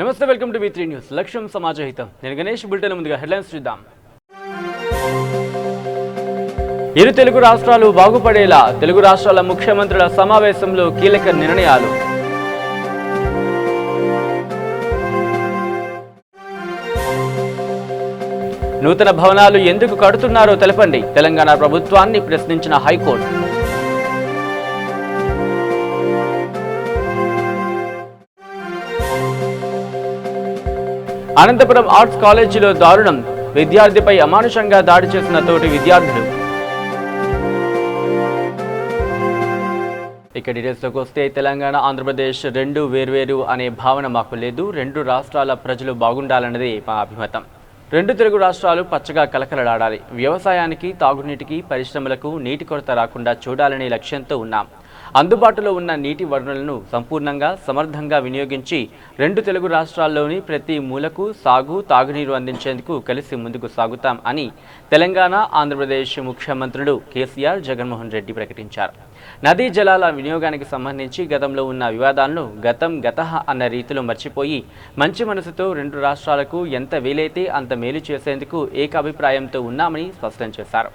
నమస్తే, welcome to V3 news. లక్ష్యం సమాజహితం. నేను గణేష్. బులెటిన్ ముందుగా హెడ్లైన్స్ చూద్దాం. ఇరు తెలుగు రాష్ట్రాలు బాగుపడేలా తెలుగు రాష్ట్రాల ముఖ్యమంత్రుల సమావేశంలో కీలక నిర్ణయాలు. నూతన భవనాలు ఎందుకు కడుతున్నారో తెలపండి, తెలంగాణ ప్రభుత్వాన్ని ప్రశ్నించిన హైకోర్టు. అనంతపురం ఆర్ట్స్ కాలేజీలో దారుణం, విద్యార్థిపై అమానుషంగా దాడి చేసిన తోటి విద్యార్థులు. ఇక డీటెయిల్స్లోకి వస్తే, తెలంగాణ ఆంధ్రప్రదేశ్ రెండు వేర్వేరు అనే భావన మాకు లేదు. రెండు రాష్ట్రాల ప్రజలు బాగుండాలన్నది మా అభిమతం. రెండు తెలుగు రాష్ట్రాలు పచ్చగా కలకలలాడాలి. వ్యవసాయానికి, తాగునీటికి, పరిశ్రమలకు నీటి కొరత రాకుండా చూడాలనే లక్ష్యంతో ఉన్నాం. అందుబాటులో ఉన్న నీటి వనరులను సంపూర్ణంగా, సమర్థంగా వినియోగించి రెండు తెలుగు రాష్ట్రాల్లోని ప్రతి మూలకు సాగు, తాగునీరు అందించేందుకు కలిసి ముందుకు సాగుతాం అని తెలంగాణ, ఆంధ్రప్రదేశ్ ముఖ్యమంత్రులు కేసీఆర్, జగన్మోహన్ రెడ్డి ప్రకటించారు. నదీ జలాల వినియోగానికి సంబంధించి గతంలో ఉన్న వివాదాలను గతః అన్న రీతిలో మర్చిపోయి మంచి మనసుతో రెండు రాష్ట్రాలకు ఎంత వీలైతే అంత మేలు చేసేందుకు ఏకాభిప్రాయంతో ఉన్నామని స్పష్టం చేశారు.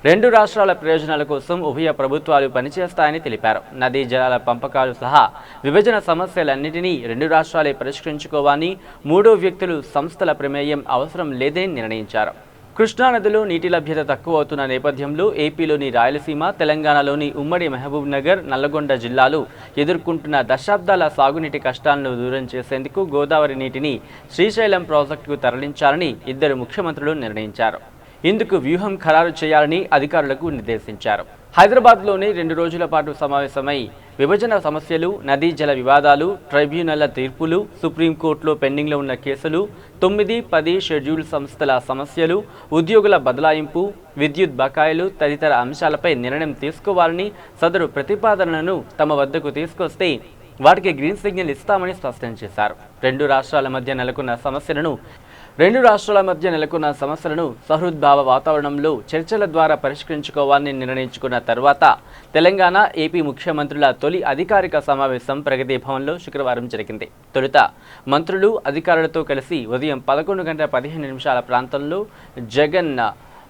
రెండు రాష్ట్రాల ప్రయోజనాల కోసం ఉభయ ప్రభుత్వాలు పనిచేస్తాయని తెలిపారు. నదీ జలాల పంపకాలు సహా విభజన సమస్యలన్నింటినీ రెండు రాష్ట్రాలే పరిష్కరించుకోవాలని, మూడో వ్యక్తులు, సంస్థల ప్రమేయం అవసరం లేదని నిర్ణయించారు. కృష్ణానదిలో నీటి లభ్యత తక్కువ అవుతున్న నేపథ్యంలో ఏపీలోని రాయలసీమ, తెలంగాణలోని ఉమ్మడి మహబూబ్ నగర్, నల్లగొండ జిల్లాలు ఎదుర్కొంటున్న దశాబ్దాల సాగునీటి కష్టాలను దూరం చేసేందుకు గోదావరి నీటిని శ్రీశైలం ప్రాజెక్టుకు తరలించాలని ఇద్దరు ముఖ్యమంత్రులు నిర్ణయించారు. ఇందుకు వ్యూహం ఖరారు చేయాలని అధికారులకు నిర్దేశించారు. హైదరాబాద్లోని 2 రోజుల పాటు సమావేశమై విభజన సమస్యలు, నదీ జల వివాదాలు, ట్రైబ్యునల్ల తీర్పులు, సుప్రీంకోర్టులో పెండింగ్లో ఉన్న కేసులు, 9, 10 షెడ్యూల్ సంస్థల సమస్యలు, ఉద్యోగుల బదలాయింపు, విద్యుత్ బకాయిలు తదితర అంశాలపై నిర్ణయం తీసుకోవాలని, సదరు ప్రతిపాదనలను తమ వద్దకు తీసుకొస్తే వాటికి గ్రీన్ సిగ్నల్ ఇస్తామని స్పష్టం చేశారు. రెండు రాష్ట్రాల మధ్య నెలకొన్న సమస్యలను సహృద్భావ వాతావరణంలో చర్చల ద్వారా పరిష్కరించుకోవాలని నిర్ణయించుకున్న తర్వాత తెలంగాణ, ఏపీ ముఖ్యమంత్రుల తొలి అధికారిక సమావేశం ప్రగతి భవన్లో శుక్రవారం జరిగింది. తొలుత మంత్రులు, అధికారులతో కలిసి ఉదయం 11:15 ప్రాంతంలో జగన్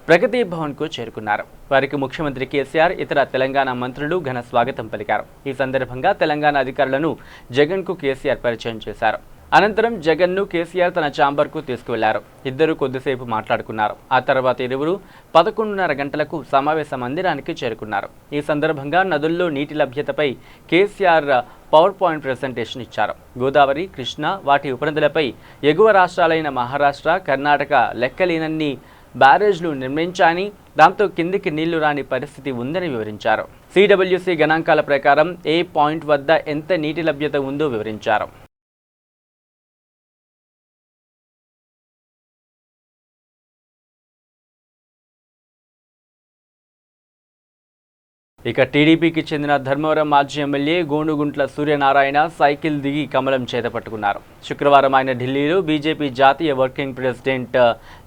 ప్రగతి భవన్కు చేరుకున్నారు. వారికి ముఖ్యమంత్రి కేసీఆర్, ఇతర తెలంగాణ మంత్రులు ఘన స్వాగతం పలికారు. ఈ సందర్భంగా తెలంగాణ అధికారులను జగన్కు కేసీఆర్ పరిచయం చేశారు. అనంతరం జగన్ను కేసీఆర్ తన ఛాంబర్కు తీసుకువెళ్లారు. ఇద్దరు కొద్దిసేపు మాట్లాడుకున్నారు. ఆ తర్వాత ఇరువురు 11:30 గంటలకు సమావేశ మందిరానికి చేరుకున్నారు. ఈ సందర్భంగా నదుల్లో నీటి లభ్యతపై కేసీఆర్ పవర్ పాయింట్ ప్రెజెంటేషన్ ఇచ్చారు. గోదావరి, కృష్ణా, వాటి ఉపనదులపై ఎగువ రాష్ట్రాలైన మహారాష్ట్ర, కర్ణాటక లెక్కలేనన్ని బ్యారేజ్లు నిర్మించాయని, దాంతో కిందికి నీళ్లు రాని పరిస్థితి ఉందని వివరించారు. CWC గణాంకాల ప్రకారం ఏ పాయింట్ వద్ద ఎంత నీటి లభ్యత ఉందో వివరించారు. ఇక టీడీపీకి చెందిన ధర్మవరం మాజీ ఎమ్మెల్యే గోనుగుంట్ల సూర్యనారాయణ సైకిల్ దిగి కమలం చేతపట్టుకున్నారు. శుక్రవారం ఆయన ఢిల్లీలో బీజేపీ జాతీయ working president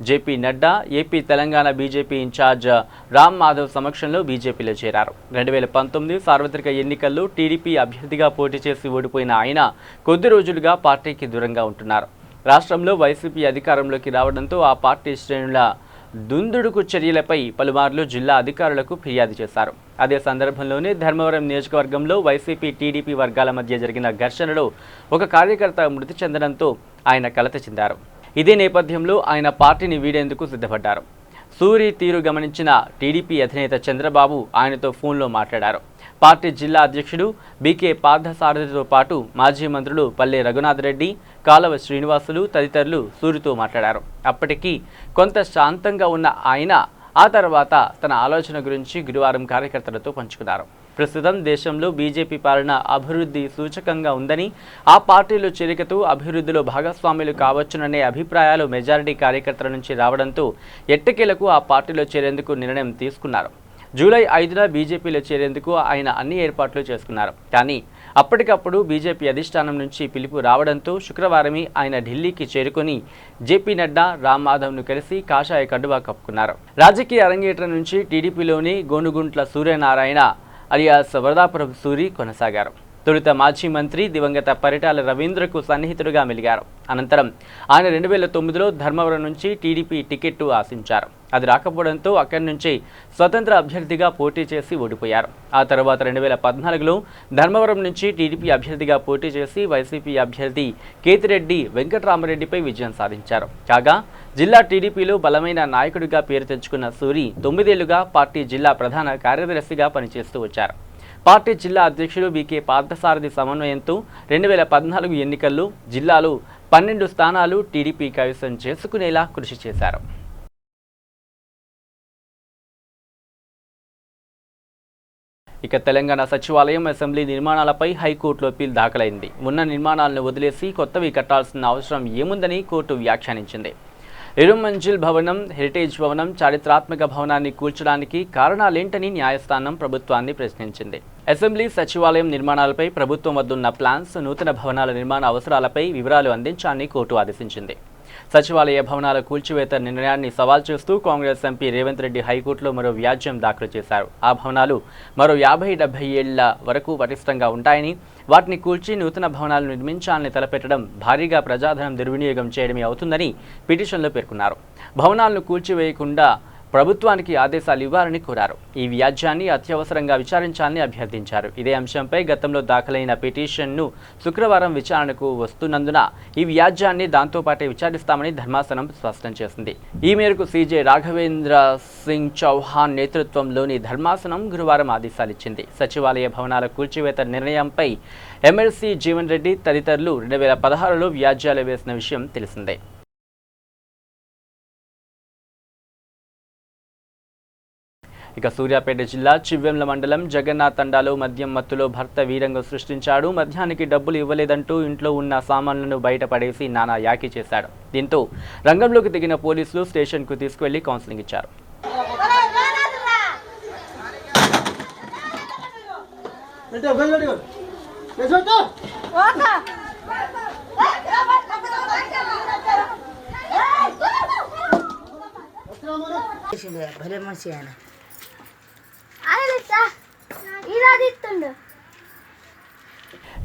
JP Nadda, AP Telangana BJP incharge Ram Madhav సమక్షంలో బీజేపీలో చేరారు. 2019 సార్వత్రిక ఎన్నికల్లో టీడీపీ అభ్యర్థిగా పోటీ చేసి ఓడిపోయిన ఆయన కొద్ది రోజులుగా పార్టీకి దూరంగా ఉంటున్నారు. రాష్ట్రంలో వైసీపీ అధికారంలోకి రావడంతో ఆ పార్టీ శ్రేణుల దుందుడుకు చర్యలపై పలుమార్లు జిల్లా అధికారులకు ఫిర్యాదు చేశారు. అదే సందర్భంలోనే ధర్మవరం నియోజకవర్గంలో వైసీపీ, టీడీపీ వర్గాల మధ్య జరిగిన ఘర్షణలో ఒక కార్యకర్త మృతి చెందడంతో ఆయన కలత చెందారు. ఇదే నేపథ్యంలో ఆయన పార్టీని వీడేందుకు సిద్ధపడ్డారు. సూరి తీరు గమనించిన టీడీపీ అధినేత చంద్రబాబు ఆయనతో ఫోన్లో మాట్లాడారు. పార్టీ జిల్లా అధ్యక్షుడు బీకే పార్థసారథితో పాటు మాజీ మంత్రులు పల్లె రఘునాథ్ రెడ్డి, కాలవ శ్రీనివాసులు తదితరులు సూరితో మాట్లాడారు. అప్పటికీ కొంత శాంతంగా ఉన్న ఆయన ఆ తర్వాత తన ఆలోచన గురించి గురువారం కార్యకర్తలతో పంచుకున్నారు. ప్రస్తుతం దేశంలో బీజేపీ పాలన అభివృద్ధి సూచకంగా ఉందని, ఆ పార్టీలో చేరికతో అభివృద్ధిలో భాగస్వాములు కావచ్చుననే అభిప్రాయాలు మెజారిటీ కార్యకర్తల నుంచి రావడంతో ఎట్టకేలకు ఆ పార్టీలో చేరేందుకు నిర్ణయం తీసుకున్నారు. జూలై 5న బీజేపీలో చేరేందుకు ఆయన అన్ని ఏర్పాట్లు చేసుకున్నారు. కానీ అప్పటికప్పుడు బీజేపీ అధిష్టానం నుంచి పిలుపు రావడంతో శుక్రవారమే ఆయన ఢిల్లీకి చేరుకొని జేపీ నడ్డా, రామ్ మాధవ్ను కలిసి కాషాయ కండువా కప్పుకున్నారు. రాజకీయ అరంగేట్రం నుంచి టీడీపీలోని గోనుగుంట్ల సూర్యనారాయణ అలియాస్ వరదాపురం సూరి కొనసాగారు. తొలుత మాజీ మంత్రి దివంగత పరిటాల రవీంద్రకు సన్నిహితుడిగా మెలిగారు. అనంతరం ఆయన 2009లో ధర్మవరం నుంచి టీడీపీ టికెట్టు ఆశించారు. అది రాకపోవడంతో అక్కడి నుంచి స్వతంత్ర అభ్యర్థిగా పోటీ చేసి ఓడిపోయారు. ఆ తర్వాత 2014లో ధర్మవరం నుంచి టీడీపీ అభ్యర్థిగా పోటీ చేసి వైసీపీ అభ్యర్థి కేతిరెడ్డి వెంకటరామరెడ్డిపై విజయం సాధించారు. కాగా జిల్లా టీడీపీలో బలమైన నాయకుడిగా పేరు తెచ్చుకున్న సూరి 9 ఏళ్లుగా పార్టీ జిల్లా ప్రధాన కార్యదర్శిగా పనిచేస్తూ వచ్చారు. పార్టీ జిల్లా అధ్యక్షుడు వికే పార్థసారథి సమన్వయంతో 2014 ఎన్నికల్లో జిల్లాలో 12 స్థానాలు టీడీపీ కైవసం చేసుకునేలా కృషి చేశారు. ఇక తెలంగాణ సచివాలయం అసెంబ్లీ నిర్మాణాలపై హైకోర్టులో అప్పీల్ దాఖలైంది. ఉన్న నిర్మాణాలను వదిలేసి కొత్తవి కట్టాల్సిన అవసరం ఏముందని కోర్టు వ్యాఖ్యానించింది. 2 మంజిల్ భవనం, హెరిటేజ్ భవనం, చారిత్రాత్మక భవనాన్ని కూల్చడానికి కారణాలేంటని న్యాయస్థానం ప్రభుత్వాన్ని ప్రశ్నించింది. అసెంబ్లీ, సచివాలయం నిర్మాణాలపై ప్రభుత్వం వద్దున్న ప్లాన్స్, నూతన భవనాల నిర్మాణ అవసరాలపై వివరాలు అందించాలని కోర్టు ఆదేశించింది. సచివాలయ భవనాల కూల్చివేత నిర్ణయాన్ని సవాల్ చేస్తూ కాంగ్రెస్ ఎంపీ రేవంత్ రెడ్డి హైకోర్టులో మరో వ్యాజ్యం దాఖలు చేశారు. ఆ భవనాలు మరో 50-70 ఏళ్ల వరకు పటిష్టంగా ఉంటాయని, వాటిని కూల్చి నూతన భవనాలు నిర్మించాలని తలపెట్టడం భారీగా ప్రజాధనం దుర్వినియోగం చేయడమే అవుతుందని పిటిషన్లో పేర్కొన్నారు. భవనాలను కూల్చివేయకుండా ప్రభుత్వానికి ఆదేశాలు ఇవ్వాలని కోరారు. ఈ వ్యాజ్యాన్ని అత్యవసరంగా విచారించాలని అభ్యర్థించారు. ఇదే అంశంపై గతంలో దాఖలైన పిటిషన్ను శుక్రవారం విచారణకు వస్తున్నందున ఈ వ్యాజ్యాన్ని దాంతోపాటే విచారిస్తామని ధర్మాసనం స్పష్టం చేసింది. ఈ మేరకు సీజే రాఘవేంద్ర సింగ్ చౌహాన్ నేతృత్వంలోని ధర్మాసనం గురువారం ఆదేశాలిచ్చింది. సచివాలయ భవనాల కూల్చివేత నిర్ణయంపై ఎమ్మెల్సీ జీవన్ రెడ్డి తదితరులు 2016లో వ్యాజ్యాలు వేసిన విషయం తెలిసిందే. ఇక సూర్యాపేట జిల్లా చివ్వెంల మండలం జగన్నాథ్ తండాలో మద్యం మత్తులో భర్త వీరంగం సృష్టించాడు. మద్యానికి డబ్బులు ఇవ్వలేదంటూ ఇంట్లో ఉన్న సామాన్లను బయటపడేసి నానా యాకి చేశాడు. దీంతో రంగంలోకి దిగిన పోలీసులు స్టేషన్కు తీసుకువెళ్లి కౌన్సిలింగ్ ఇచ్చారు.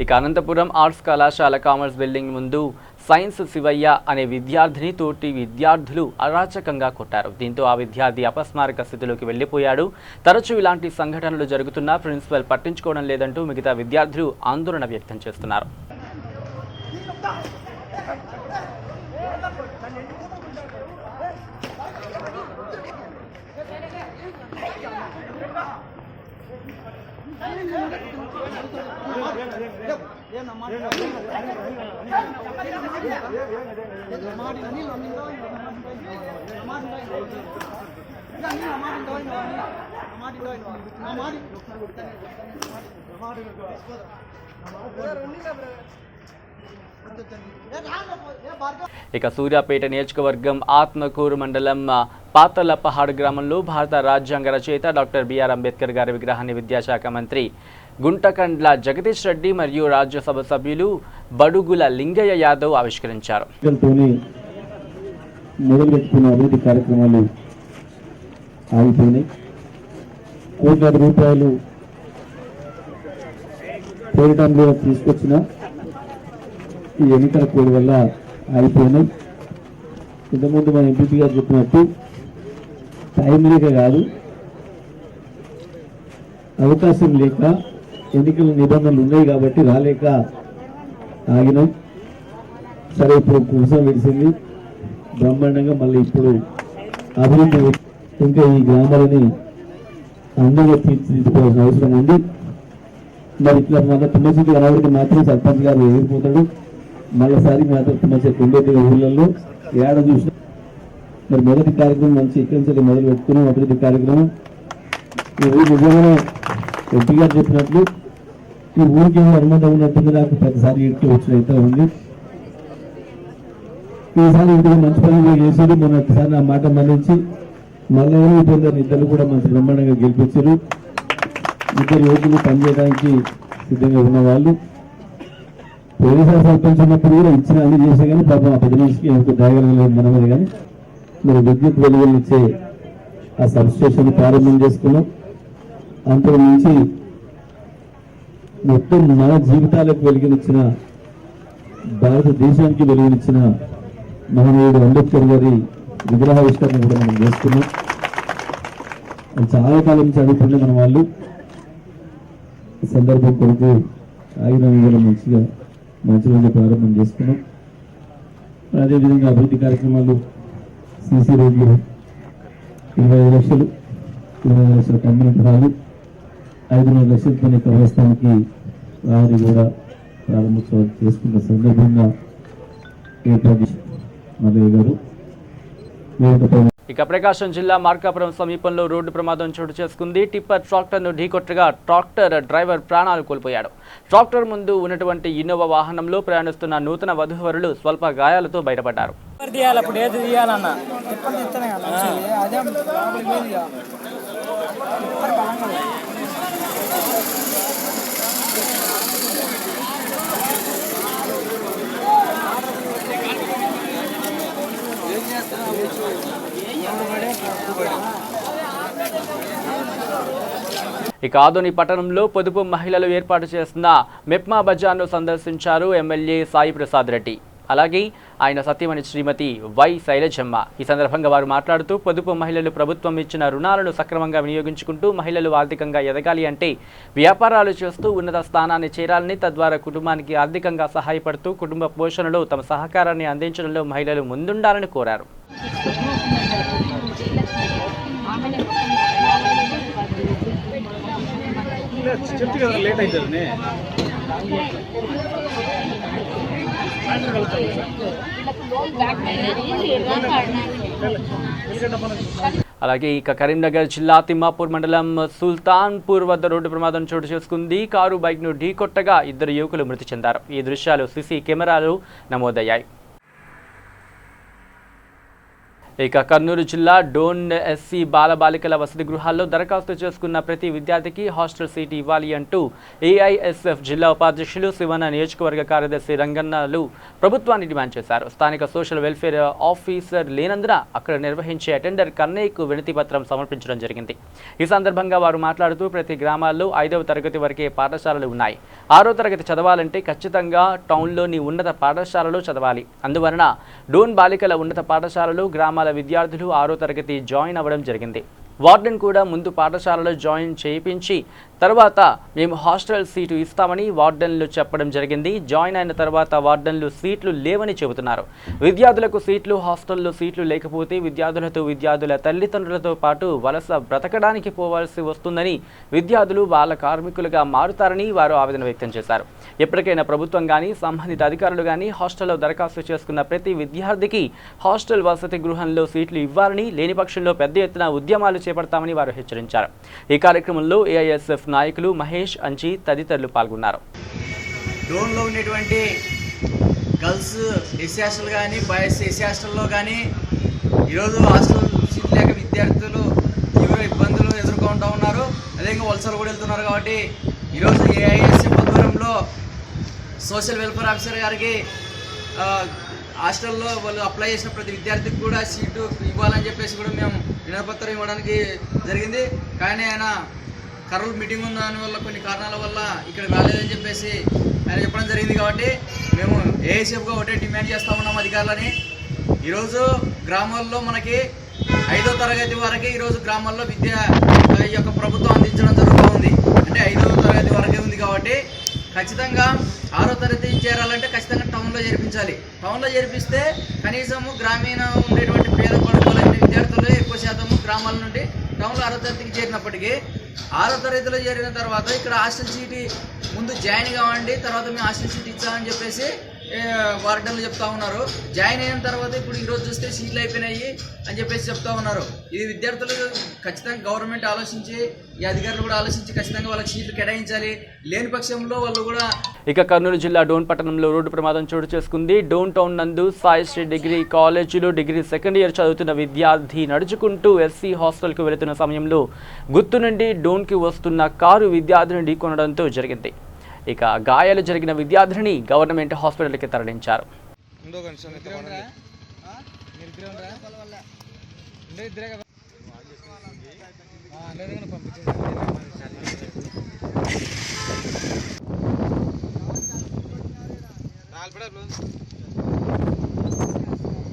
ఇక అనంతపురం ఆర్ట్స్ కళాశాల కామర్స్ బిల్డింగ్ ముందు సైన్స్ శివయ్య అనే విద్యార్థిని తోటి విద్యార్థులు అరాచకంగా కొట్టారు. దీంతో ఆ విద్యార్థి అపస్మారక స్థితిలోకి వెళ్లిపోయాడు. తరచూ ఇలాంటి సంఘటనలు జరుగుతున్నా ప్రిన్సిపల్ పట్టించుకోవడం లేదంటూ మిగతా విద్యార్థులు ఆందోళన వ్యక్తం చేస్తున్నారు. ఇక సూర్యాపేట నియోజకవర్గం ఆత్మకూరు మండలం పాతలపహాడ్ గ్రామంలో భారత రాజ్యాంగ రచయిత డాక్టర్ బిఆర్ అంబేద్కర్ గారి విగ్రహాన్ని విద్యాశాఖ మంత్రి గుంటకండ్ల జగదీష్ రెడ్డి మరియు రాజ్యసభ సభ్యులు బడుగుల లింగయ్య యాదవ్ ఆవిష్కరించారు. మొదలుపెట్టుకున్న అభివృద్ధి కార్యక్రమాలు ఆగిపోయినాయి. కోట్లాది రూపాయలు పోరాటంలో తీసుకొచ్చిన ఈ ఎన్నికల కోడ్ వల్ల ఆగిపోయినాయి. ఇంతకుముందు మన ఎంపీ గారు చెప్పినట్టు టైం లేక కాదు, అవకాశం లేక ఎన్నికల నిబంధనలు ఉన్నాయి కాబట్టి రాలేక ఆగినాం. సరే, ఇప్పుడు కోసం వెలిసింది బ్రహ్మాండంగా. మళ్ళీ ఇప్పుడు అభివృద్ధి ఇంకా ఈ గ్రామాలని అందంగా తీర్చిదిద్దుకోవాల్సిన అవసరం ఉంది. మరి ఇట్లా మన తుమ్మచెట్టు కనబడితే మాత్రం సర్పంచ్ గారు ఎగిరిపోతాడు. మళ్ళీసారి మాత్రం తుమ్మచెట్టు ఉండేది ఊళ్ళల్లో ఏడ చూసిన. మరి మొదటి కార్యక్రమం మంచి ఇక్కడి నుంచి మొదలు పెట్టుకున్నాం అభివృద్ధి కార్యక్రమం. ఈ ఊరు నిజంగానే ఎంపీ గారు చెప్పినట్లు ఈ ఊరికి ఏమో అనుమతి ఉన్నట్టుంది. నాకు ప్రతిసారి ఇంటికి వచ్చినైతే ఉంది. ఈసారి ఇంటికి మంచి పనులు చేశారు. మొన్నటిసారి నా మాట మన్నించి మళ్ళీ ఇద్దరు కూడా మంచి బ్రహ్మాండంగా గెలిపించారు. ఇద్దరు యువకులు పనిచేయడానికి సిద్ధంగా ఉన్న వాళ్ళు పోలీసారి సర్పంచ్ ఉన్నప్పుడు కూడా ఇచ్చిన అన్ని చేసే కానీ పాపం ఆ 10 నిమిషాలకి ఎందుకు దాగలేదు మనమని. కానీ మరి విద్యుత్ వెలుగులు ఇచ్చే ఆ సబ్ స్టేషన్ ప్రారంభం చేసుకున్నాం. అంతకు మించి మొత్తం మన జీవితాలకు వెలుగునిచ్చిన, భారతదేశానికి వెలుగునిచ్చిన మహనీయుడు అంబేద్కర్ గారి విగ్రహావిష్కరణ కూడా మనం చేస్తున్నాం. అది చాలా కాలం నుంచి అడుగుతుండే మన వాళ్ళు. ఈ సందర్భం కొరకు ఆగిన కూడా మంచి రోజు ప్రారంభం చేసుకున్నాం. అదేవిధంగా అభివృద్ధి కార్యక్రమాలు, సీసీ రోడ్లు 25 లక్షలు, 25 లక్షల కమ్యూనిటీ హాలు, 500 లక్షలతోనే కబ్రస్థానికి ప్రహరీ కూడా ప్రారంభోత్సవాలు చేసుకున్న సందర్భంగా ఏర్పాటు మల్లయ్య గారు ఇక ప్రకాశం జిల్లా మార్కాపురం సమీపంలో రోడ్డు ప్రమాదం చోటు చేసుకుంది. టిప్పర్ ట్రాక్టర్ను ఢీకొట్టగా ట్రాక్టర్ డ్రైవర్ ప్రాణాలు కోల్పోయాడు. ట్రాక్టర్ ముందు ఉన్నటువంటి ఇన్నోవా వాహనంలో ప్రయాణిస్తున్న నూతన వధూవరులు స్వల్ప గాయాలతో బయటపడ్డారు. ఇక ఆదోని పట్టణంలో పొదుపు మహిళలు ఏర్పాటు చేసిన మెప్మా బజార్ను సందర్శించారు ఎమ్మెల్యే సాయి ప్రసాద్ రెడ్డి, అలాగే ఆయన సతీమణి శ్రీమతి వై శైలజమ్మ. ఈ సందర్భంగా వారు మాట్లాడుతూ పొదుపు మహిళలు ప్రభుత్వం ఇచ్చిన రుణాలను సక్రమంగా వినియోగించుకుంటూ మహిళలు ఆర్థికంగా ఎదగాలి అంటే వ్యాపారాలు చేస్తూ ఉన్నత స్థానాన్ని చేరాలని, తద్వారా కుటుంబానికి ఆర్థికంగా సహాయపడుతూ కుటుంబ పోషణలో తమ సహకారాన్ని అందించడంలో మహిళలు ముందుండాలని కోరారు. అలాగే ఇక కరీంనగర్ జిల్లా తిమ్మాపూర్ మండలం సుల్తాన్పూర్ వద్ద రోడ్డు ప్రమాదం చోటు చేసుకుంది. కారు బైక్ను ఢీకొట్టగా 2 యువకులు మృతి చెందారు. ఈ దృశ్యాలు సీసీ కెమెరాలు నమోదయ్యాయి. ఇక కర్నూలు జిల్లా డోన్ ఎస్సీ బాలబాలికల వసతి గృహాల్లో దరఖాస్తు చేసుకున్న ప్రతి విద్యార్థికి హాస్టల్ సీట్ ఇవ్వాలి అంటూ ఏఐఎస్ఎఫ్ జిల్లా ఉపాధ్యక్షులు శివన్న, నియోజకవర్గ కార్యదర్శి రంగన్నలు ప్రభుత్వాన్ని డిమాండ్ చేశారు. స్థానిక సోషల్ వెల్ఫేర్ ఆఫీసర్ లేనందున అక్కడ నిర్వహించే అటెండర్ కన్నయ్యకు వినతి పత్రం సమర్పించడం జరిగింది. ఈ సందర్భంగా వారు మాట్లాడుతూ ప్రతి గ్రామాల్లో 5వ తరగతి వరకే పాఠశాలలు ఉన్నాయి. 6వ తరగతి చదవాలంటే ఖచ్చితంగా టౌన్లోని ఉన్నత పాఠశాలలో చదవాలి. అందువలన డోన్ బాలికల ఉన్నత పాఠశాలలో గ్రామాల విద్యార్థులు 6వ తరగతి జాయిన్ అవ్వడం జరిగింది. వార్డెన్ కూడా ముందు పాఠశాలలో జాయిన్ చేయించి తర్వాత మేము హాస్టల్ సీటు ఇస్తామని వార్డెన్లు చెప్పడం జరిగింది. జాయిన్ అయిన తర్వాత వార్డెన్లు సీట్లు లేవని చెబుతున్నారు. విద్యార్థులకు సీట్లు, హాస్టల్లో సీట్లు లేకపోతే విద్యార్థులతో విద్యార్థుల తల్లిదండ్రులతో పాటు వలస బ్రతకడానికి పోవాల్సి వస్తుందని, విద్యార్థులు బాల కార్మికులుగా మారుతారని వారు ఆవేదన వ్యక్తం చేశారు. ఎప్పటికైనా ప్రభుత్వం కానీ సంబంధిత అధికారులు కానీ హాస్టల్లో దరఖాస్తు చేసుకున్న ప్రతి విద్యార్థికి హాస్టల్ వసతి గృహంలో సీట్లు ఇవ్వాలని, లేని పక్షంలో పెద్ద ఎత్తున ఉద్యమాలు చేపడతామని వారు హెచ్చరించారు. ఈ కార్యక్రమంలో ఏఐఎస్ఎఫ్ నాయకులు మహేష్, అంజీ తదితరులు పాల్గొన్నారు. డోన్లో ఉన్నటువంటి గర్ల్స్ ఎస్సీ హాస్టల్ కానీ బాయ్స్ ఎస్సీ హాస్టల్లో కానీ ఈరోజు హాస్టల్ సీట్ లేక విద్యార్థులు తీవ్ర ఇబ్బందులు ఎదుర్కొంటూ ఉన్నారు. అదేవిధంగా వలసలు కూడా వెళ్తున్నారు. కాబట్టి ఈరోజు ఏఐఎస్ఎఫ్ ఆధ్వర్యంలో సోషల్ వెల్ఫేర్ ఆఫీసర్ గారికి హాస్టల్లో వాళ్ళు అప్లై చేసిన ప్రతి విద్యార్థికి కూడా సీటు ఇవ్వాలని చెప్పేసి కూడా మేము వినతిపత్రం ఇవ్వడానికి జరిగింది. కానీ ఆయన కర్నూలు మీటింగ్ ఉన్న దానివల్ల కొన్ని కారణాల వల్ల ఇక్కడ రాలేదని చెప్పేసి ఆయన చెప్పడం జరిగింది. కాబట్టి మేము ఏఐఎస్ఎఫ్గా ఒకటే డిమాండ్ చేస్తూ ఉన్నాము అధికారులని. ఈరోజు గ్రామాల్లో మనకి 5వ తరగతి వరకే ఈరోజు గ్రామాల్లో విద్య ఈ యొక్క ప్రభుత్వం అందించడం జరుగుతూ ఉంది. అంటే 5వ తరగతి వరకే ఉంది. కాబట్టి ఖచ్చితంగా 6వ తరగతి చేరాలంటే ఖచ్చితంగా టౌన్లో చేర్పించాలి. టౌన్లో చేర్పిస్తే కనీసము గ్రామీణ ఉండేటువంటి పేద పడుకోలేని విద్యార్థులు ఎక్కువ శాతము గ్రామాల నుండి టౌన్లో 6వ తరగతికి చేరినప్పటికీ 6వ తరగతిలో చేరిన తర్వాత ఇక్కడ హాస్టల్ సీటు ముందు జాయిన్ కావండి, తర్వాత మేము హాస్టల్ సీట్ ఇచ్చామని చెప్పేసి వార్డెన్లు చెప్తా ఉన్నారు. జాయిన్ అయిన తర్వాత ఇప్పుడు ఈరోజు చూస్తే సీట్లు అయిపోయినాయి అని చెప్పేసి చెప్తా ఉన్నారు. ఇది విద్యార్థులు ఖచ్చితంగా గవర్నమెంట్ ఆలోచించి, ఈ అధికారులు కూడా ఆలోచించి ఖచ్చితంగా వాళ్ళకి సీట్లు కేటాయించాలి. లేని పక్షంలో వాళ్ళు కూడా. ఇక కర్నూలు జిల్లా డోన్ పట్టణంలో రోడ్డు ప్రమాదం చోటు చేసుకుంది. డోన్ టౌన్ నందు సాయిశ్రీ డిగ్రీ కాలేజీలో డిగ్రీ సెకండ్ ఇయర్ చదువుతున్న విద్యార్థి నడుచుకుంటూ ఎస్సీ హాస్టల్కు వెళుతున్న సమయంలో గుత్తు నుండి డోన్కి వస్తున్న కారు విద్యార్థిని ఢీకొనడంతో జరిగింది. ఇక గాయాలు జరిగిన విద్యార్థిని గవర్నమెంట్ హాస్పిటల్కి తరలించారు.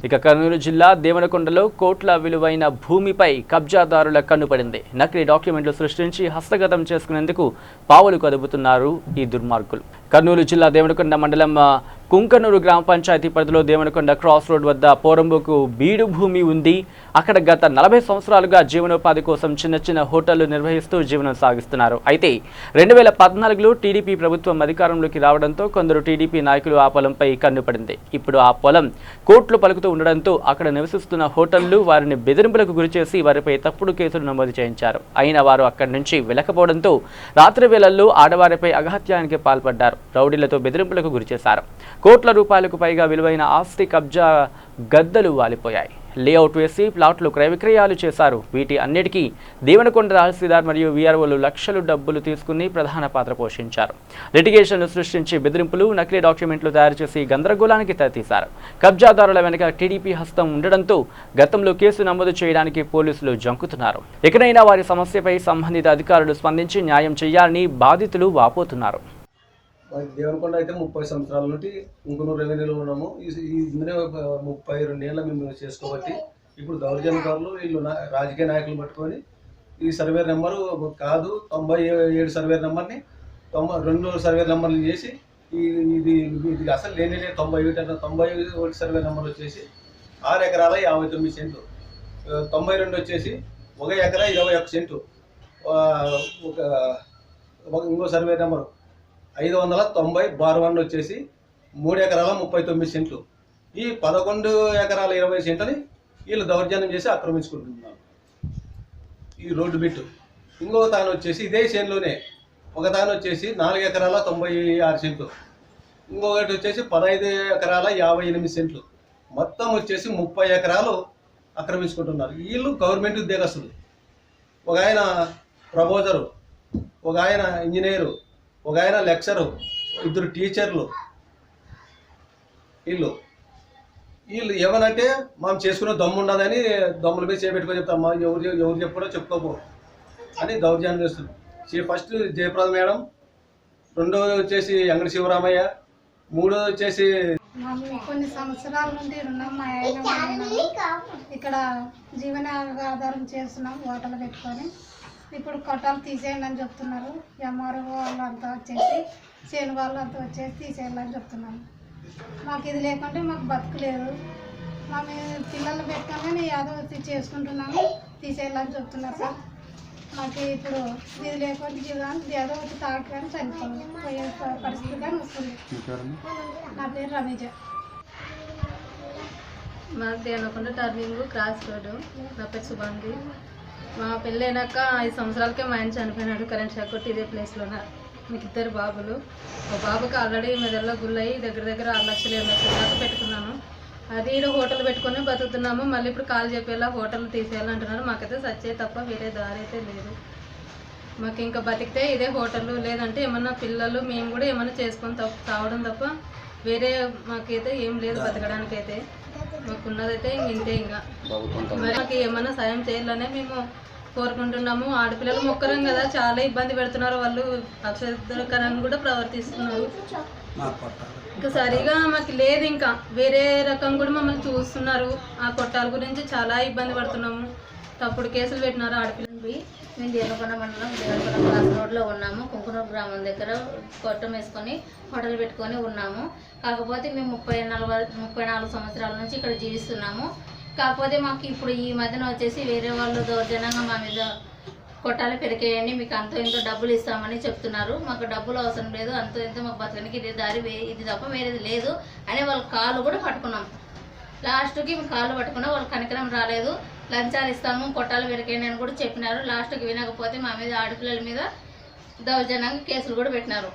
ఇక కర్నూలు జిల్లా దేవనకొండలో కోట్ల విలువైన భూమిపై కబ్జాదారుల కన్నుపడింది. నకిలీ డాక్యుమెంట్లు సృష్టించి హస్తగతం చేసుకునేందుకు పావులు కదుపుతున్నారు ఈ దుర్మార్గులు. కర్నూలు జిల్లా దేవనకొండ మండలం కుంకనూరు గ్రామ పంచాయతీ పరిధిలో దేవనకొండ క్రాస్ రోడ్ వద్ద పోరంబోకు బీడు భూమి ఉంది. అక్కడ గత 40 సంవత్సరాలుగా జీవనోపాధి కోసం చిన్న చిన్న హోటళ్లు నిర్వహిస్తూ జీవనం సాగిస్తున్నారు. అయితే 2014లో టీడీపీ ప్రభుత్వం అధికారంలోకి రావడంతో కొందరు టీడీపీ నాయకులు ఆ పొలంపై కన్నుపడింది. ఇప్పుడు ఆ పొలం కోట్లు పలుకుతూ ఉండడంతో అక్కడ నివసిస్తున్న హోటళ్లు వారిని బెదిరింపులకు గురిచేసి వారిపై తప్పుడు కేసులు నమోదు చేయించారు. అయినా వారు అక్కడి నుంచి వెళ్లకపోవడంతో రాత్రి వేళల్లో ఆడవారిపై అఘాత్యానికి పాల్పడ్డారు. రౌడీలతో బెదిరింపులకు గురిచేశారు. కోట్ల రూపాయలకు పైగా విలువైన ఆస్తి కబ్జా గద్దలు వాలిపోయాయి. లేఅవుట్ వేసి ప్లాట్లు క్రయ విక్రయాలు చేశారు. వీటి అన్నిటికీ దేవనకొండ తహసీల్దార్ మరియు వీఆర్ఓలు లక్షలు డబ్బులు తీసుకుని ప్రధాన పాత్ర పోషించారు. లిటిగేషన్లు సృష్టించి బెదిరింపులు, నకిలీ డాక్యుమెంట్లు తయారు చేసి గందరగోళానికి తెరతీశారు. కబ్జాదారుల వెనుక టీడీపీ హస్తం ఉండడంతో గతంలో కేసు నమోదు చేయడానికి పోలీసులు జంకుతున్నారు. ఎక్కడైనా వారి సమస్యపై సంబంధిత అధికారులు స్పందించి న్యాయం చేయాలని బాధితులు వాపోతున్నారు. దేవనకొండ అయితే 30 సంవత్సరాల నుండి ఇంకొనూరు రెవెన్యూలో ఉన్నాము. ఇందులో 32 ఏళ్ళ మేము చేసుకోబట్టి ఇప్పుడు దౌర్జన్యకారులు వీళ్ళు రాజకీయ నాయకులు పట్టుకొని ఈ సర్వే నెంబరు కాదు 97 సర్వే నెంబర్ని 2 సర్వే నెంబర్లు చేసి ఇది అసలు లేని 91 సర్వే నెంబర్ వచ్చేసి 6 ఎకరాల 59 సెంట్లు, 92 వచ్చేసి 1 ఎకరా 21 సెంటు, ఇంకో సర్వే నెంబరు 590/1 వచ్చేసి 3 ఎకరాల 39 సెంట్లు. ఈ 11 ఎకరాల 20 సెంట్లని వీళ్ళు దౌర్జన్యం చేసి ఆక్రమించుకుంటున్నారు. ఈ రోడ్డు బిట్టు ఇంకో తాను వచ్చేసి ఇదే చేనులోనే ఒక తాను వచ్చేసి 4 ఎకరాల 96 సెంట్లు, ఇంకొకటి వచ్చేసి 15 ఎకరాల 58 సెంట్లు, మొత్తం వచ్చేసి 30 ఎకరాలు ఆక్రమించుకుంటున్నారు. వీళ్ళు గవర్నమెంట్ ఉద్యోగస్తులు, ఒక ఆయన ప్రపోజరు, ఒక ఆయన ఇంజనీరు, ఒక ఆయన లెక్చరు, 2 టీచర్లు. వీళ్ళు ఏమనంటే మనం చేసుకునే దమ్ము ఉండదని దమ్ముల మీద చేపెట్టుకొని చెప్తాం. ఎవరు చెప్పారో చెప్పుకోపో అని దౌర్జన్యం చేస్తుంది. ఫస్ట్ జయప్రద మేడం, 2వది వచ్చేసి అంగడి శివరామయ్య, 3వది వచ్చేసి కొన్ని సంవత్సరాల నుండి ఉన్నాం. మా ఆయన ఇక్కడ జీవనాధారం చేస్తున్నాం హోటల్ పెట్టుకొని. ఇప్పుడు కొట్టాలు తీసేయండి అని చెప్తున్నారు. ఎంఆర్ఓ వాళ్ళంతా వచ్చేసి చేను వాళ్ళంతా వచ్చేసి తీసేయాలి అని చెప్తున్నారు. మాకు ఇది లేకుంటే మాకు బతుకులేదు. మేము పిల్లలు పెట్టుకొని ఏదో చేసుకుంటున్నాము, తీసేయాలని చెప్తున్నారు సార్. మాకు ఇప్పుడు ఇది లేకుండా జీవితానికి ఏదో ఒకటి తాకి కానీ చనిపోయే పరిస్థితి కానీ వస్తుంది. నా పేరు రమేష్. మాకు దేవనకొండ టర్నింగ్ క్రాస్ రోడ్డు. నా పేరు సుభాంగి. మా పెళ్ళి అయినాక 5 సంవత్సరాలకే మా ఆయన చనిపోయినాడు. కరెంట్ షాక్ కొట్టి ఇదే ప్లేస్లోనే. మీకు 2 బాబులు. ఒక బాబుకి ఆల్రెడీ మెదడులో గుళ్ళయి దగ్గర 6 లక్షలు 7 లక్షల దాకా పెట్టుకున్నాను. అది ఈడ హోటల్ పెట్టుకొని బతుకుతున్నాము. మళ్ళీ ఇప్పుడు కాల్ చెప్పేలా హోటల్ తీసేయాలంటున్నారు. మాకైతే సచ్చే తప్ప వేరే దారి అయితే లేదు. మాకు ఇంకా బతికితే ఇదే హోటల్, లేదంటే ఏమన్నా పిల్లలు మేము కూడా ఏమన్నా చేసుకొని తావడం తప్ప వేరే మాకైతే ఏం లేదు బతకడానికి. అయితే మాకున్నదైతే ఇంతే. ఇంకా మరి మాకు ఏమన్నా సాయం చేయాలనే మేము కోరుకుంటున్నాము. ఆడపిల్లలు మొక్కరం కదా, చాలా ఇబ్బంది పెడుతున్నారు. వాళ్ళు అక్షరకరంగా కూడా ప్రవర్తిస్తున్నారు. ఇంకా సరిగా మాకు లేదు. ఇంకా వేరే రకం కూడా మమ్మల్ని చూస్తున్నారు. ఆ కొట్టాల గురించి చాలా ఇబ్బంది పడుతున్నాము. తప్పుడు కేసులు పెట్టినారు ఆడపిల్లలు. మేము దేవనకొండ మండలం దేవనకొండ క్రాస్ రోడ్లో ఉన్నాము. కుంకునూరు గ్రామం దగ్గర కొట్టం వేసుకొని హోటల్ పెట్టుకొని ఉన్నాము. కాకపోతే మేము 34 సంవత్సరాల నుంచి ఇక్కడ జీవిస్తున్నాము. కాకపోతే మాకు ఇప్పుడు ఈ మధ్యన వచ్చేసి వేరే వాళ్ళు దౌర్జన్యంగా మా మీద కొట్టాలి పెరికేయండి, మీకు అంతో ఇంతో డబ్బులు ఇస్తామని చెప్తున్నారు. మాకు డబ్బులు అవసరం లేదు, అంతో ఇంతో మాకు బతకడానికి ఇది దారి ఇది తప్ప వేరేది లేదు అని వాళ్ళ కాళ్ళు కూడా పట్టుకున్నాం. లాస్ట్కి కాళ్ళు పట్టుకున్నా వాళ్ళు కనికరం రాలేదు. లంచాలు ఇస్తాము, కొట్టాలు పెరికేయండి అని కూడా చెప్పినారు. లాస్ట్కి వినకపోతే మా మీద ఆడపిల్లల మీద దౌర్జన్యంగా కేసులు కూడా పెట్టినారు.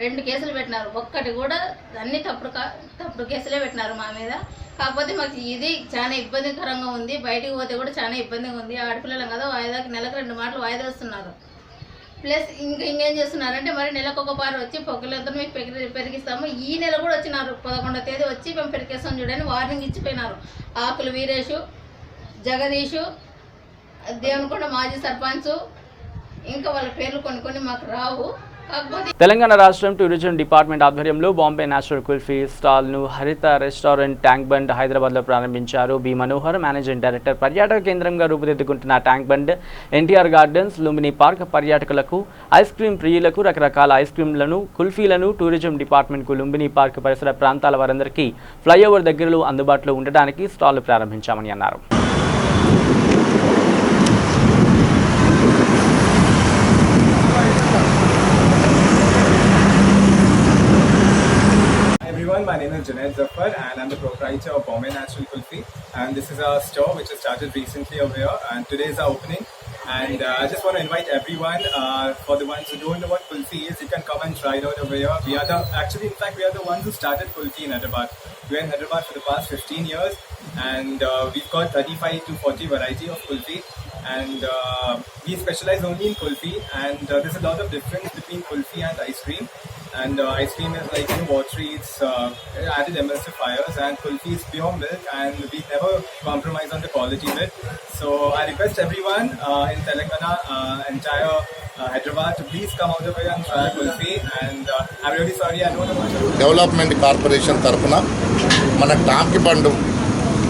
2 కేసులు పెట్టినారు. ఒక్కటి కూడా అన్ని తప్పుడు కేసులే పెట్టినారు మా మీద. కాకపోతే మాకు ఇది చాలా ఇబ్బందికరంగా ఉంది. బయటికి పోతే కూడా చాలా ఇబ్బందిగా ఉంది. ఆడపిల్లలం కదా, నెలకు 2 మాటలు వాయిదా వస్తున్నారు. ప్లస్ ఇంకేం చేస్తున్నారంటే మరి నెలకు ఒక పారు వచ్చి పొగలతో మీకు పెరిగిస్తాము. ఈ నెల కూడా వచ్చినారు. 11వ తేదీ వచ్చి మేము పెరిగేస్తాం చూడని వార్నింగ్ ఇచ్చిపోయినారు. ఆకులు వీరేషు, జగదీషు, దేవనకొండ మాజీ సర్పంచ్, ఇంకా వాళ్ళ పేర్లు కొన్ని మాకు రావు. కాకపోతే తెలంగాణ రాష్ట్రం టూరిజం డిపార్ట్మెంట్ ఆధ్వర్యంలో బాంబే నేచురల్ కుల్ఫీ స్టాల్ను హరిత రెస్టారెంట్ ట్యాంక్ బండ్ హైదరాబాద్లో ప్రారంభించారు. B Manohar managing director. పర్యాటక కేంద్రంగా రూపుదిద్దుకుంటున్న ట్యాంక్ బండ్ ఎన్టీఆర్ గార్డెన్స్, లుంబిని పార్క్ పర్యాటకులకు, ఐస్ క్రీమ్ ప్రియులకు రకరకాల ఐస్ క్రీమ్లను, కుల్ఫీలను టూరిజం డిపార్ట్మెంట్కు లుంబిని పార్క్ పరిసర ప్రాంతాల వారందరికీ ఫ్లైఓవర్ దగ్గరలో అందుబాటులో ఉండడానికి స్టాల్ను ప్రారంభించామని అన్నారు. My name is Junaid Zafar and I'm the proprietor of Bombay Natural Kulfi, and this is our store which has started recently over here, and today is our opening. And I just want to invite everyone, for the ones who don't know what Kulfi is, you can come and try it out over here. We are the ones who started Kulfi in Hyderabad. We're in Hyderabad for the past 15 years, and we've got 35 to 40 variety of Kulfi, and we specialize only in Kulfi, and there's a lot of difference between Kulfi and ice cream. And ice cream is like, watery, it's added emulsifiers, and Kulfi is pure milk, and we never compromise on the quality of it. So I request everyone in Telangana, entire Hyderabad, to please come out of here and try Kulfi. And I'm really sorry, I don't know much about development corporation తరఫున మన టాంకి బండు,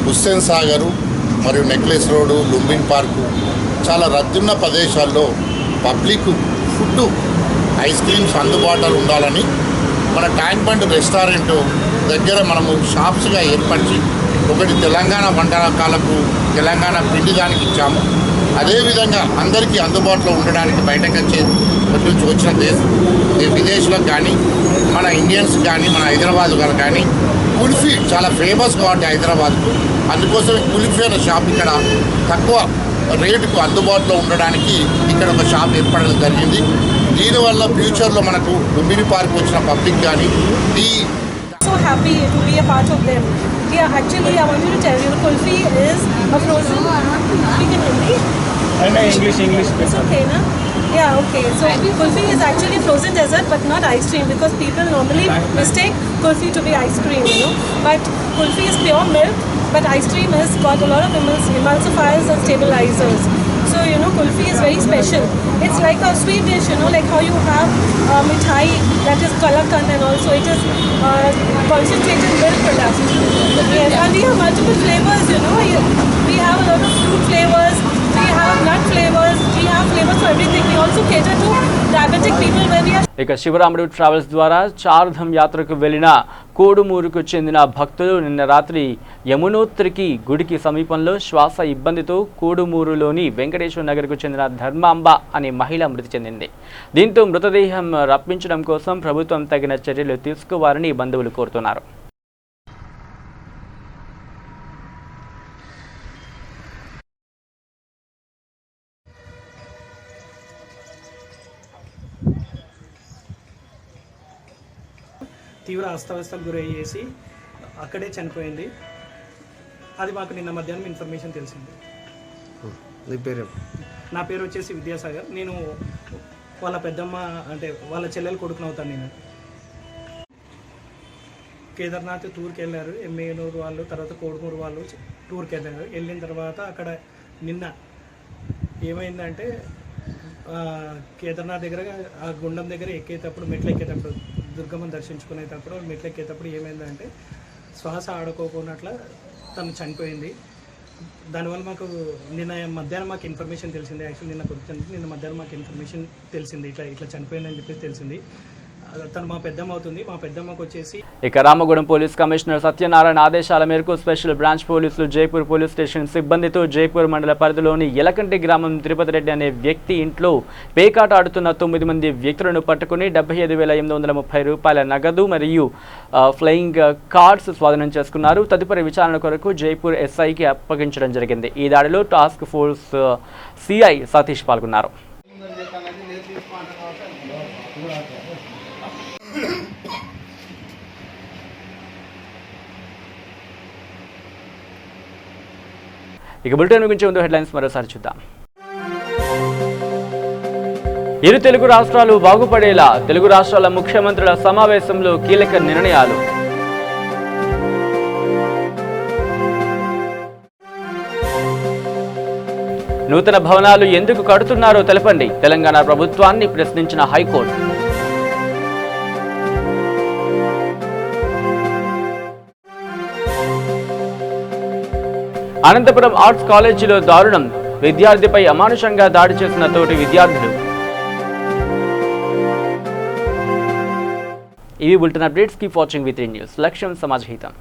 హుస్సేన్ సాగరు మరియు necklace road, లుంబిన్ park చాలా రద్దీన్న ప్రదేశాల్లో public food, ice creams అందుబాటులో ఉండాలని మన tank bund restaurant దగ్గర మనము షాప్స్గా ఏర్పరిచి ఒకటి తెలంగాణ వంటకాలకు తెలంగాణ పిండి దానికి ఇచ్చాము. అదేవిధంగా అందరికీ అందుబాటులో ఉండడానికి బయటకు వచ్చిన విదేశీయులకు కానీ మన ఇండియన్స్ కానీ మన హైదరాబాద్ కానీ కుల్ఫీ చాలా ఫేమస్ కాబట్టి హైదరాబాద్కు, అందుకోసం కుల్ఫీ అనే షాప్ ఇక్కడ తక్కువ రేటుకు అందుబాటులో ఉండడానికి ఇక్కడ ఒక షాప్ ఏర్పడడం జరిగింది. దీనివల్ల ఫ్యూచర్లో మనకు లుంబిని పార్క్ వచ్చిన పబ్లిక్ కానీ So happy to be a part of them. Yeah, actually I wanted to tell you, Kulfi is a frozen. Speak in Hindi. English. It's okay, na? Yeah, okay. So Kulfi is actually frozen dessert, but not ice cream, because people normally mistake Kulfi to be ice cream, But Kulfi is pure milk, but ice cream has got a lot of emulsifiers and stabilizers. So Kulfi is very special. It's like a sweet dish, like how you have mithai, that is kalakand, and also it is concentrated milk product. Yes, and we have multiple flavors, We have a lot of fruit flavors, we have nut flavors, we have flavors for everything. We also cater to diabetic people where we are. ఇక Sivaramudu travels ద్వారా చార్ధామ్ యాత్రకు వెళ్లిన కోడుమూరుకు చెందిన భక్తులు నిన్న రాత్రి యమునోత్రికి గుడికి సమీపంలో శ్వాస ఇబ్బందితో కోడుమూరులోని వెంకటేశ్వర నగర్కు చెందిన ధర్మాంబ అనే మహిళ మృతి చెందింది. దీంతో మృతదేహం రప్పించడం కోసం ప్రభుత్వం తగిన చర్యలు తీసుకోవాలని బంధువులు కోరుతున్నారు. తీవ్ర అస్తవ్యస్తకు గురయ్యేసి అక్కడే చనిపోయింది. అది మాకు నిన్న మధ్యాహ్నం ఇన్ఫర్మేషన్ తెలిసింది. నా పేరు వచ్చేసి విద్యాసాగర్. నేను వాళ్ళ పెద్దమ్మ అంటే వాళ్ళ చెల్లెలు కొడుకుని అవుతాను. నేను కేదార్నాథ్ టూర్కి వెళ్ళారు, ఎమ్మెగనూరు వాళ్ళు, తర్వాత కోడుమూరు వాళ్ళు టూర్కి వెళ్ళారు. వెళ్ళిన తర్వాత అక్కడ నిన్న ఏమైందంటే కేదార్నాథ్ దగ్గర ఆ గుండం దగ్గర ఎక్కేటప్పుడు, మెట్లు ఎక్కేటప్పుడు, దుర్గమ్మను దర్శించుకునేటప్పుడు మెట్లు ఎక్కేటప్పుడు ఏమైందంటే శ్వాస ఆడుకోకున్నట్ల తను చనిపోయింది. దానివల్ల మాకు నిన్న మధ్యాహ్నం మాకు ఇన్ఫర్మేషన్ తెలిసింది. యాక్చువల్లీ నిన్న మధ్యాహ్నం మాకు ఇన్ఫర్మేషన్ తెలిసింది, ఇట్లా చనిపోయిందని చెప్పేసి తెలిసింది. తను మా పెద్దమ్మ అవుతుంది. మా పెద్దమ్మకు వచ్చేసి ఇక రామగుడం పోలీస్ కమిషనర్ సత్యనారాయణ ఆదేశాల మేరకు స్పెషల్ బ్రాంచ్ పోలీసులు జైపూర్ పోలీస్ స్టేషన్ సిబ్బందితో జైపూర్ మండల పరిధిలోని ఎలకంటి గ్రామం తిరుపతి రెడ్డి అనే వ్యక్తి ఇంట్లో పేకాట ఆడుతున్న 9 మంది వ్యక్తులను పట్టుకుని 75,830 రూపాయల నగదు మరియు ఫ్లయింగ్ కార్డ్స్ స్వాధీనం చేసుకున్నారు. తదుపరి విచారణ కొరకు జైపూర్ ఎస్ఐకి అప్పగించడం జరిగింది. ఈ దాడిలో టాస్క్ ఫోర్స్ సిఐ సతీష్ పాల్గొన్నారు. ఇక బులెటిన్ ముగించే ముందు హెడ్లైన్స్ మరోసారి చూద్దాం. ఇరు తెలుగు రాష్ట్రాలు బాగుపడేలా తెలుగు రాష్ట్రాల ముఖ్యమంత్రుల సమావేశంలో కీలక నిర్ణయాలు. నూతన భవనాలు ఎందుకు కడుతున్నారో తెలపండి, తెలంగాణ ప్రభుత్వాన్ని ప్రశ్నించిన హైకోర్టు. అనంతపురం ఆర్ట్స్ కాలేజీలో దారుణం, విద్యార్థిపై అమానుషంగా దాడి చేసిన తోటి విద్యార్థులు. ఇవి bulletin updates. Keep watching V3 news. లక్ష్యం సమాజ హితం.